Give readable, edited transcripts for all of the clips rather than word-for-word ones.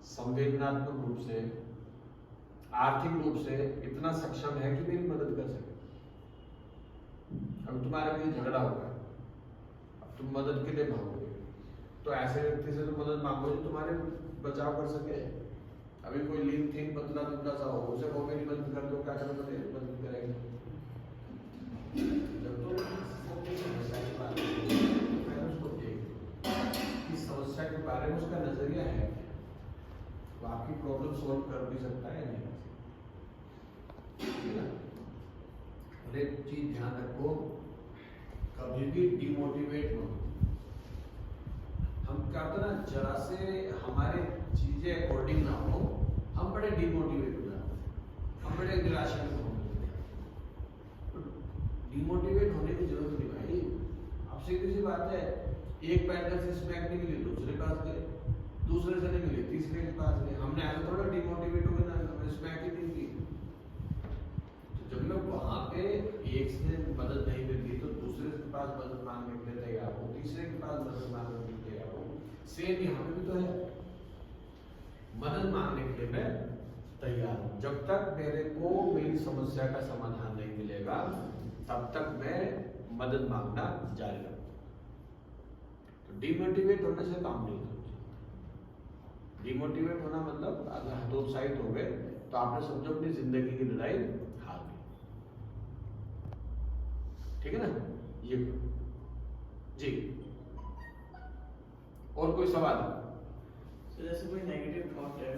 संवेदनात्मक रूप से, आर्थिक रूप से इतना सक्षम है कि मेरी मदद कर सके। अब तुम्हारा कहीं झगड़ा होगा, अब तुम मदद के लिए भागोगे, तो ऐसे व्यक्ति से तो मदद मांगो जो तुम्हारे बचाव कर सके। अभी कोई लीन थीन पतला दुबला सा हो, उसे वो मेरी मदद कर दो, क्या करोगे? मदद करेगा। जब तो समस्या के बारे में उसको देखो, इस समस्या के बारे में उसका नजरिया है, तो आपकी प्रॉब्लम सॉल्व कर भी सकता है नहीं। और एक चीज ध्यान रखो, कभी भी डिमोटिवेट मत हो। हम क्या होता ना, जरा से हमारे चीजें अकॉर्डिंग ना हो, हम बड़े डिमोटिवेट हो जाते हैं, हम बड़े निराशा में हो जाते हैं। डिमोटिवेट होने की जरूरत नहीं भाई। आपसे किसी बात है, एक पैंटल से स्मैक नहीं मिली, दूसरे पास गए, दूसरे से नहीं मिली, तीसरे के पास गए। हमने ऐसा थोड़ा डिमोटिवेट हो गए ना, हमने स्मैक ही नहीं की। तो जब मैं वहां पे एक से मदद नहीं मिलती तो दूसरे के पास मदद मांगने के लिए तैयार हो, तीसरे के पास मदद मांगने के लिए तैयार हो। सेम यहाँ पे भी तो है, मदद मांगने के लिए मैं तैयार हूं। जब तक मेरे को मेरी समस्या का समाधान नहीं मिलेगा, तब तक मैं मदद मांगना जारी रखूंगा। तो डिमोटिवेट होने से काम नहीं होता। डिमोटिवेट होना मतलब अगर हतोत्साहित हो गए तो आपने समझो अपनी जिंदगी की लड़ाई हार दी। ठीक है ना? ये जी, और कोई सवाल? तो जैसे कोई नेगेटिव थॉट है,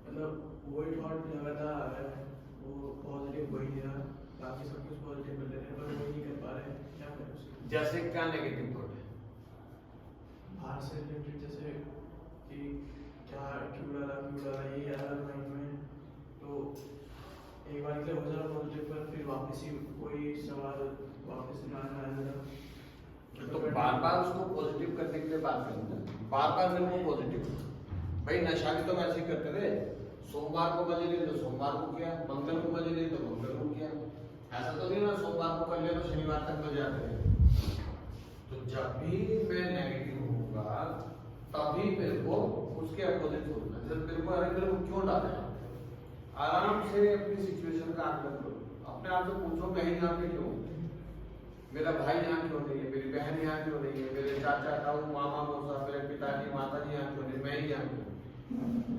मतलब वही थॉट लगातार आ रहा है, वो पॉजिटिव हो ही नहीं रहा, बाकी सब कुछ पॉजिटिव कर ले रहे हैं पर वो नहीं कर पा रहे हैं, क्या करें उसके? जैसे क्या नेगेटिव थॉट है? बाहर से रिलेटेड, जैसे कि क्या क्यों डाला ये आ रहा माइंड में, तो एक बार के लिए हो जा रहा पॉजिटिव पर फिर वापस ही कोई सवाल वापस दिमाग में आ जा रहा। तो बार बार उसको पॉजिटिव करने के लिए बात करूंगा, बार बार मेरे को पॉजिटिव। भाई नशा भी तो वैसे ही करते थे, सोमवार को मजे लिए तो सोमवार को किया, मंगल को मजे लिए तो मंगल को किया। ऐसा तो नहीं ना सोमवार को कर लिया तो शनिवार तक मजे आते रहे। तो जब भी मैं नेगेटिव होऊंगा तभी मेरे को उसके अपोजिट होना। जब मेरे को अरे मेरे को क्यों डाला है, आराम से अपनी सिचुएशन का आकलन करो, अपने आप से पूछो मैं ही यहाँ पे क्यों, मेरा भाई यहाँ क्यों नहीं है, मेरी बहन यहाँ क्यों नहीं है, मेरे चाचा ताऊ मामा मौसा, मेरे पिताजी माताजी यहाँ क्यों नहीं, मैं ही यहाँ क्यों?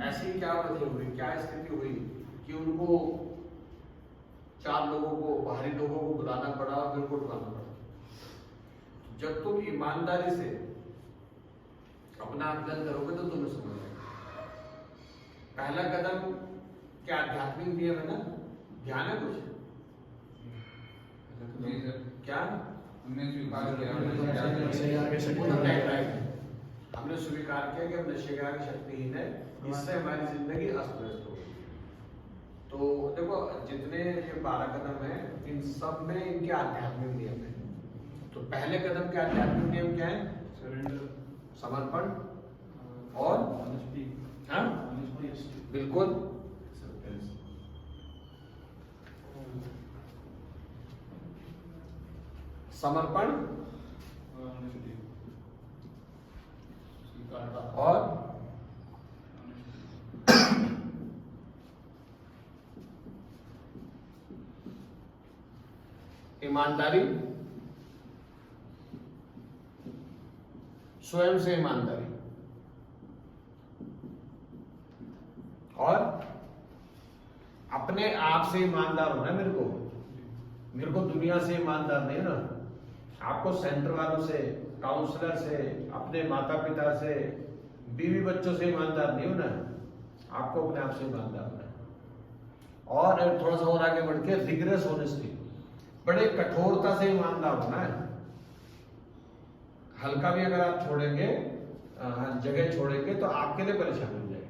ऐसी क्या वजह हुई, क्या स्थिति हुई कि उनको 4 लोगों को, बाहरी लोगों को बुलाना पड़ा और मेरे को उठाना पड़ा? जब तुम ईमानदारी से अपना आकलन करोगे तो तुम्हें समझ आएगा। पहला कदम क्या आध्यात्मिक नियम है ना, ध्यान है कुछ? क्या हमने स्वीकार किया, हमने स्वीकार किया कि हम नशेगार की शक्तिहीन है, इससे हमारी जिंदगी अस्त व्यस्त हो गई। तो देखो जितने ये 12 कदम है, इन सब में इनके आध्यात्मिक नियम है। तो पहले कदम के आध्यात्मिक नियम क्या है? समर्पण और हाँ बिल्कुल समर्पण और ईमानदारी, स्वयं से ईमानदारी और अपने आप से ईमानदार होना है। मेरे को दुनिया से ईमानदार नहीं ना, आपको सेंटर वालों से, काउंसलर से, अपने माता पिता से, बीवी बच्चों से ईमानदार नहीं होना, आपको अपने आप से ईमानदार होना है। और थोड़ा सा और आगे बढ़ के रिग्रेस ऑनेस्टी, बड़े कठोरता से ईमानदार होना है। हल्का भी अगर आप छोड़ेंगे, जगह छोड़ेंगे तो आपके लिए परेशानी हो जाएगी।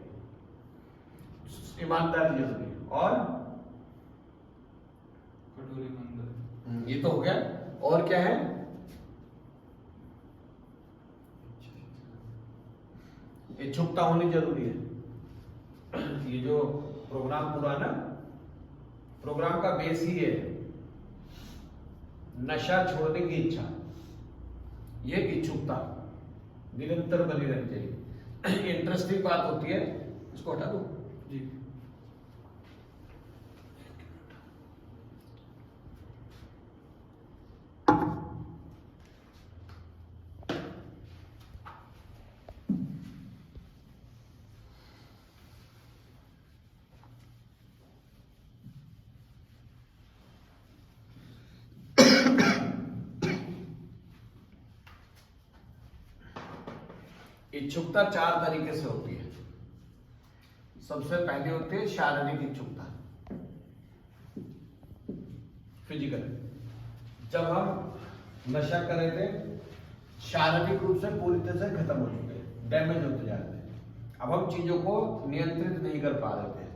ईमानदारी जरूरी है। और कठोर ईमानदारी, ये तो हो गया। और क्या है? इच्छुकता होनी जरूरी है। ये जो प्रोग्राम पूरा ना, प्रोग्राम का बेस ही है नशा छोड़ने की इच्छा, ये इच्छुकता निरंतर बनी रहनी चाहिए। इंटरेस्टिंग बात होती है, इसको हटा दो। जी। इच्छुकता चार तरीके से होती है। सबसे पहली होती है शारीरिक इच्छुकता, फिजिकल। जब हम नशा कर रहे थे, शारीरिक रूप से पूरी तरह से खत्म हो चुके हैं, डैमेज होते जा रहे थे। अब हम चीजों को नियंत्रित नहीं कर पा रहे थे।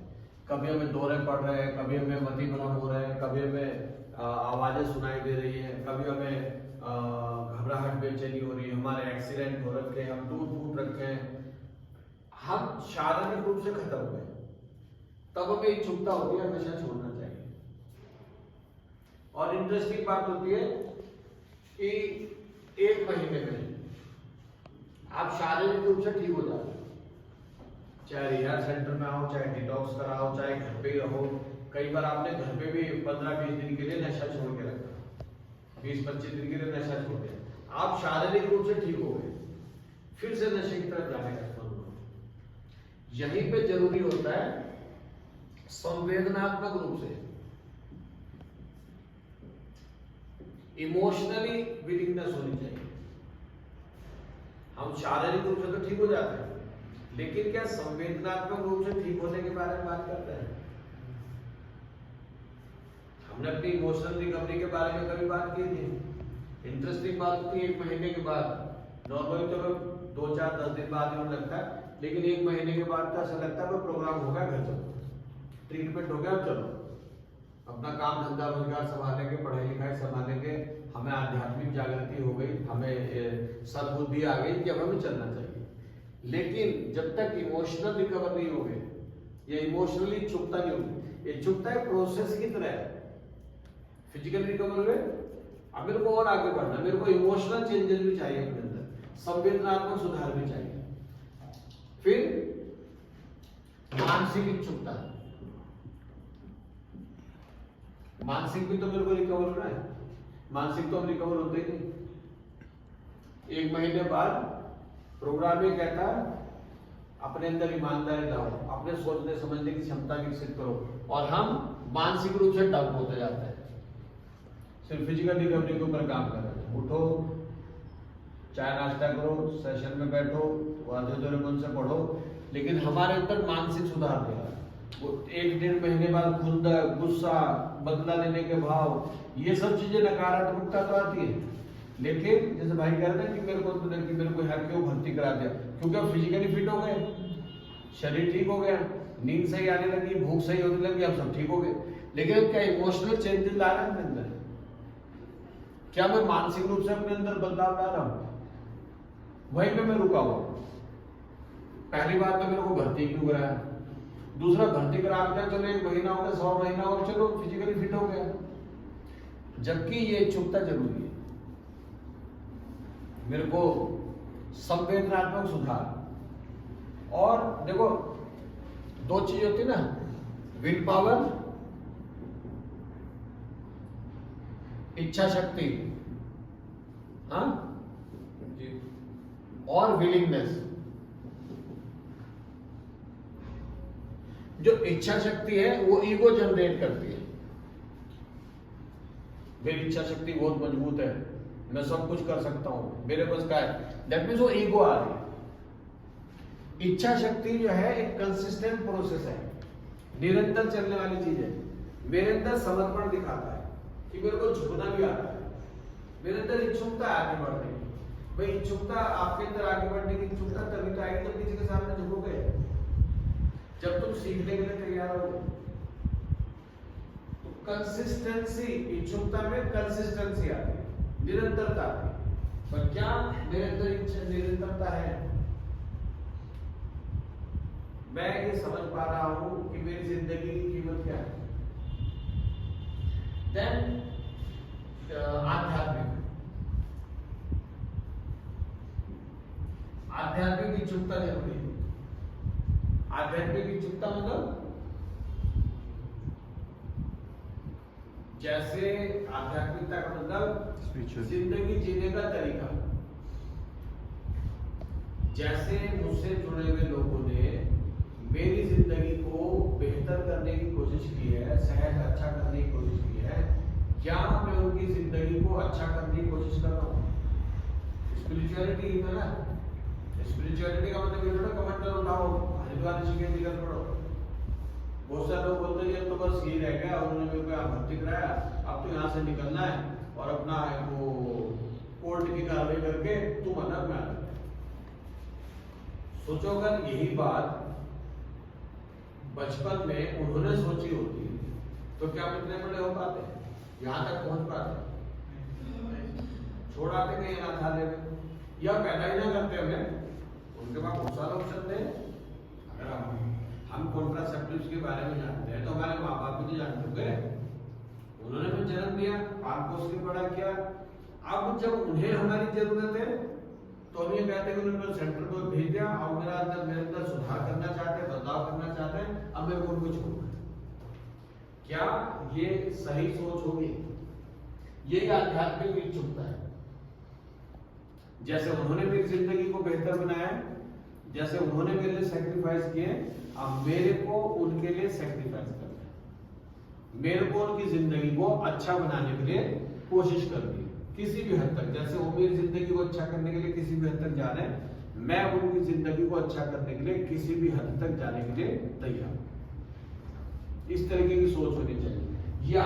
कभी हमें दौरे पड़ रहे हैं, कभी हमें मति भ्रम हो रहे हैं, कभी हमें आवाजें सुनाई दे रही है, कभी हमें घबराहट बेचैनी हो रही है, हमारे एक्सीडेंट हो रखे हैं, हम टूट फूट रखे हैं, हम शारीरिक रूप से खत्म हुए। तब हमें इच्छुकता होती है नशा छोड़ना चाहिए। और इंटरेस्टिंग बात होती है कि 1 महीने में आप शारीरिक रूप से ठीक हो जाते हो। चाहे रिहार सेंटर में आओ, चाहे डिटॉक्स कराओ, चाहे घर पे ही रहो। कई बार आपने घर पे भी 15-20 दिन के लिए नशा छोड़ के रखा, 20-25 दिन के लिए नशा छोड़ दिया, आप शारीरिक रूप से ठीक हो गए, फिर से नशे की तरफ जाने का मन हो। यहीं पे जरूरी होता है संवेदनात्मक रूप से, इमोशनली विलिंगनेस होनी चाहिए। हम शारीरिक रूप से तो ठीक हो जाते हैं, लेकिन क्या संवेदनात्मक रूप से ठीक होने के बारे में बात करते हैं? हमने अपनी इमोशनल रिकवरी के बारे में कभी बात की थी। इंटरेस्टिंग बात होती है 1 महीने के बाद, नॉर्मली तो 2-4-10 दिन बाद ही लगता है, लेकिन 1 महीने के बाद तो ऐसा लगता है प्रोग्राम हो गया, घर चलो, ट्रीटमेंट हो गया, चलो अपना काम धंधा रोजगार संभालेंगे, पढ़ाई लिखाई संभालेंगे, हमें आध्यात्मिक जागृति हो गई, हमें सद्बुद्धि आ गई कि अब हमें चलना चाहिए। लेकिन जब तक इमोशनल रिकवर नहीं हो गए या इमोशनली इच्छुकता नहीं होगी, इच्छुकता एक प्रोसेस की तरह है। फिजिकल रिकवर हुए, अब मेरे को और आगे बढ़ना, मेरे को इमोशनल चेंजेस भी चाहिए अपने अंदर, संवेदनात्मक सुधार भी चाहिए। फिर मानसिक इच्छुकता, मानसिक भी तो मेरे को रिकवर होना है। मानसिक तो हम रिकवर होते ही नहीं। 1 महीने बाद प्रोग्राम ये कहता है अपने अंदर ईमानदारी लाओ, अपने सोचने समझने की क्षमता विकसित करो, और हम मानसिक रूप से डाउन होते जाते हैं। सिर्फ फिजिकल रिकवरी के ऊपर काम कर रहे हैं। उठो, चाय नाश्ता करो, सेशन में बैठो, वादे मन से पढ़ो, लेकिन हमारे अंदर मानसिक सुधार नहीं आ रहा। वो 1-1.5 महीने बाद खुंदा, गुस्सा, बदला लेने के भाव, ये सब चीजें नकारात्मकता तो आती है। लेकिन जैसे भाई कह रहे थे कि मेरे को यहाँ क्यों भर्ती करा दिया, क्योंकि अब फिजिकली फिट हो गए, शरीर ठीक हो गया, नींद सही आने लगी, भूख सही होने लगी, अब सब ठीक हो गए। लेकिन अब क्या इमोशनल चेंजेस ला रहे हैं अपने अंदर? क्या मैं मानसिक रूप से अपने अंदर बदलाव ला रहा हूं? वहीं पे मैं रुका हुआ। पहली बात तो मेरे को भर्ती क्यों कराया, दूसरा भर्ती करा के चलो 1 महीना हो गया, 100 महीना हो गया, चलो फिजिकली फिट हो गया, जबकि ये इच्छुकता जरूरी है। मेरे को संवेदनात्मक सुधार, और देखो 2 चीज होती है ना, विल पावर, इच्छा शक्ति, हाँ, और विलिंगनेस। जो इच्छा शक्ति है वो ईगो जनरेट करती है। मेरी इच्छा शक्ति बहुत मजबूत है, मैं सब कुछ कर सकता हूं, मेरे पास क्या है, दैट मीन्स वो ईगो आ रही है। इच्छा शक्ति जो है एक कंसिस्टेंट प्रोसेस है, निरंतर चलने वाली चीज है। मेरे अंदर समर्पण दिखाता है कि मेरे को झुकना भी आता है, मेरे अंदर इच्छुकता है आगे बढ़ने की। भाई इच्छुकता, आपके अंदर आगे बढ़ने की इच्छुकता तभी तो आएगी जब किसी के सामने झुकोगे, जब तुम सीखने के लिए तैयार हो। तो कंसिस्टेंसी, इच्छुकता में कंसिस्टेंसी आती है, निरंतरता आती है। पर क्या मेरे अंदर निरंतरता है? मैं ये समझ पा रहा हूं कि मेरी जिंदगी की कीमत क्या है। देन आध्यात्मिक इच्छुकता जरूरी है। आध्यात्मिक इच्छुकता मतलब जैसे आध्यात्मिकता का मतलब जिंदगी जीने का तरीका। जैसे मुझसे जुड़े हुए लोगों ने मेरी जिंदगी को बेहतर करने की कोशिश की है, सहज अच्छा करने की कोशिश की है, क्या मैं उनकी जिंदगी को अच्छा करने की कोशिश कर रहा हूँ? स्पिरिचुअलिटी है ना। स्पिरिचुअलिटी का मतलब ये थोड़ा कमेंटर उठाओ, हरिद्वार ऋषिकेश जी का छोड़ो। बहुत सारे लोग बोलते हैं ये तो बस ये रह गया, उन्होंने मेरे को यहाँ भर्ती कराया, अब तो यहाँ से निकलना है और अपना वो कोर्ट की कार्रवाई करके तुम अलग में आ जाओ। सोचो अगर यही बात बचपन में उन्होंने सोची होती तो क्या हम इतने बड़े हो पाते, यहाँ तक पहुंच पाते? छोड़ आते कहीं अनाथालय में या पैदा ही ना करते हमें। उनके पास बहुत सारे ऑप्शन थे। अगर हम कॉन्ट्रासेप्टिव्स के बारे में जानते हैं तो हमारे माँ बाप भी तो जानते होंगे, उन्होंने भी जन्म दिया, पाल पोस के बड़ा किया। अब जब उन्हें हमारी जरूरत है तो हम ये कहते हैं कि उन्होंने सेंटर को भेज दिया और मेरे अंदर सुधार करना चाहते हैं, बदलाव करना चाहते हैं, अब मेरे को उनको छोड़ना है। क्या ये सही सोच होगी? यही आध्यात्मिक इच्छुकता है। जैसे उन्होंने मेरी जिंदगी को बेहतर बनाया, जैसे उन्होंने मेरे लिए सैक्रिफाइस किए, अब मेरे को उनके लिए सैक्रिफाइस करना है। मेरे को उनकी जिंदगी को अच्छा बनाने के लिए कोशिश करनी है किसी भी हद तक। जैसे वो मेरी जिंदगी को अच्छा करने के लिए किसी भी हद तक जाने, मैं उनकी जिंदगी को अच्छा करने के लिए किसी भी हद तक जाने के लिए तैयार। इस तरीके की सोच होनी चाहिए। ये